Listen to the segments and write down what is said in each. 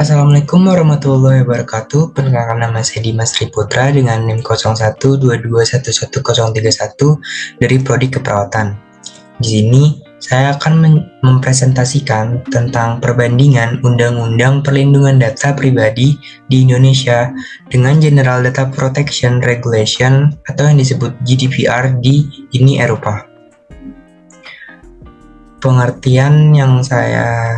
Assalamualaikum warahmatullahi wabarakatuh. Perkenalkan, nama saya Dimas Triputra dengan NIM 0122111031 dari Prodi Keperawatan. Di sini saya akan mempresentasikan tentang perbandingan Undang-Undang Perlindungan Data Pribadi di Indonesia dengan General Data Protection Regulation atau yang disebut GDPR di Uni Eropa. Pengertian yang saya...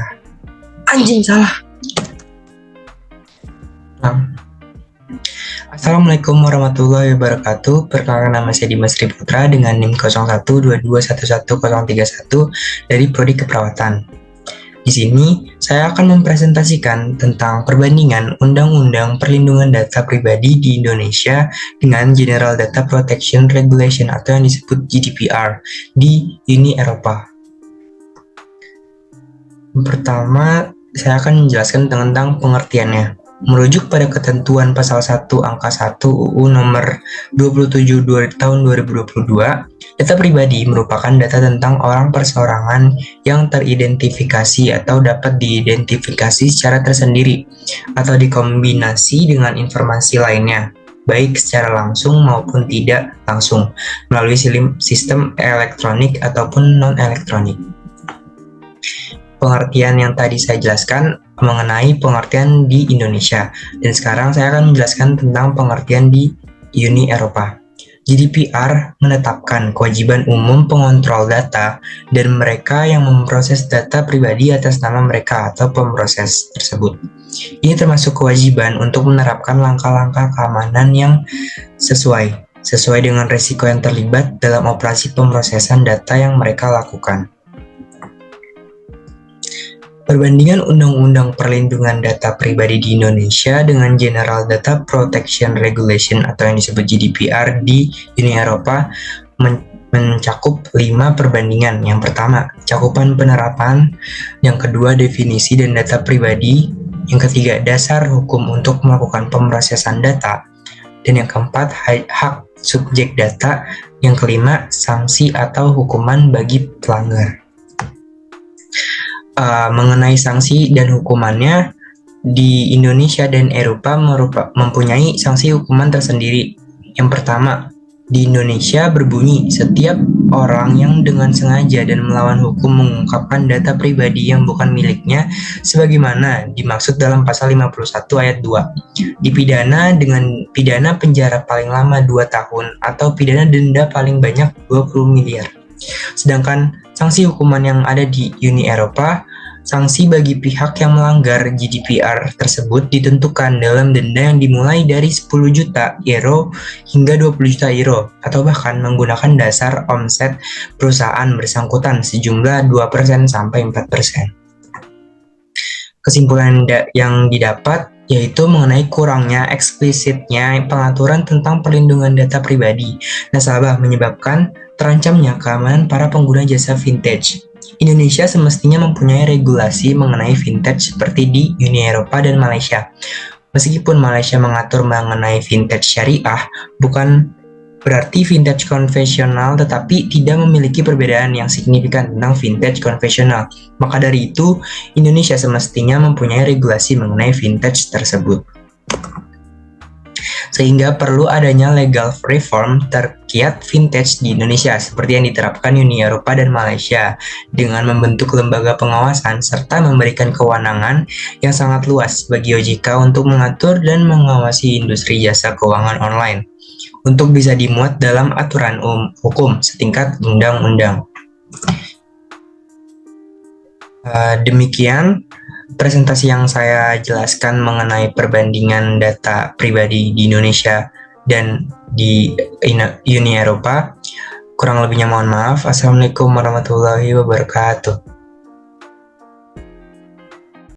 Assalamualaikum warahmatullahi wabarakatuh. Perkenalkan, nama saya Dimas Triputra dengan NIM 0122111031 dari Prodi Keperawatan. Di sini saya akan mempresentasikan tentang perbandingan Undang-Undang Perlindungan Data Pribadi di Indonesia dengan General Data Protection Regulation atau yang disebut GDPR di Uni Eropa. Pertama, saya akan menjelaskan tentang pengertiannya. Merujuk pada ketentuan pasal 1 angka 1 UU nomor 27 tahun 2022, data pribadi merupakan data tentang orang perseorangan yang teridentifikasi atau dapat diidentifikasi secara tersendiri atau dikombinasi dengan informasi lainnya, baik secara langsung maupun tidak langsung, melalui sistem elektronik ataupun non-elektronik. Pengertian yang tadi saya jelaskan mengenai pengertian di Indonesia, dan sekarang saya akan menjelaskan tentang pengertian di Uni Eropa. GDPR menetapkan kewajiban umum pengontrol data dan mereka yang memproses data pribadi atas nama mereka atau pemroses tersebut. Ini termasuk kewajiban untuk menerapkan langkah-langkah keamanan yang sesuai dengan risiko yang terlibat dalam operasi pemrosesan data yang mereka lakukan. Perbandingan Undang-Undang Perlindungan Data Pribadi di Indonesia dengan General Data Protection Regulation atau yang disebut GDPR di Uni Eropa mencakup 5 perbandingan. Yang pertama, cakupan penerapan. Yang kedua, definisi dan data pribadi. Yang ketiga, dasar hukum untuk melakukan pemrosesan data. Dan yang keempat, hak subjek data. Yang kelima, sanksi atau hukuman bagi pelanggar. Mengenai sanksi dan hukumannya, di Indonesia dan Eropa mempunyai sanksi hukuman tersendiri. Yang pertama, di Indonesia berbunyi, setiap orang yang dengan sengaja dan melawan hukum mengungkapkan data pribadi yang bukan miliknya sebagaimana dimaksud dalam pasal 51 ayat 2, dipidana dengan pidana penjara paling lama 2 tahun atau pidana denda paling banyak 20 miliar. Sedangkan sanksi hukuman yang ada di Uni Eropa, sanksi bagi pihak yang melanggar GDPR tersebut ditentukan dalam denda yang dimulai dari 10 juta euro hingga 20 juta euro atau bahkan menggunakan dasar omset perusahaan bersangkutan sejumlah 2% sampai 4%. Kesimpulan yang didapat yaitu mengenai kurangnya eksplisitnya pengaturan tentang perlindungan data pribadi nasabah menyebabkan terancamnya keamanan para pengguna jasa vintage. Indonesia semestinya mempunyai regulasi mengenai vintage seperti di Uni Eropa dan Malaysia. Meskipun Malaysia mengatur mengenai vintage syariah, bukan berarti vintage konvensional tetapi tidak memiliki perbedaan yang signifikan tentang vintage konvensional. Maka dari itu, Indonesia semestinya mempunyai regulasi mengenai vintage tersebut. Sehingga perlu adanya legal reform terkait vintage di Indonesia seperti yang diterapkan Uni Eropa dan Malaysia dengan membentuk lembaga pengawasan serta memberikan kewenangan yang sangat luas bagi OJK untuk mengatur dan mengawasi industri jasa keuangan online untuk bisa dimuat dalam aturan hukum setingkat undang-undang. Demikian presentasi yang saya jelaskan mengenai perbandingan data pribadi di Indonesia dan di Uni Eropa. Kurang lebihnya mohon maaf. Assalamualaikum warahmatullahi wabarakatuh.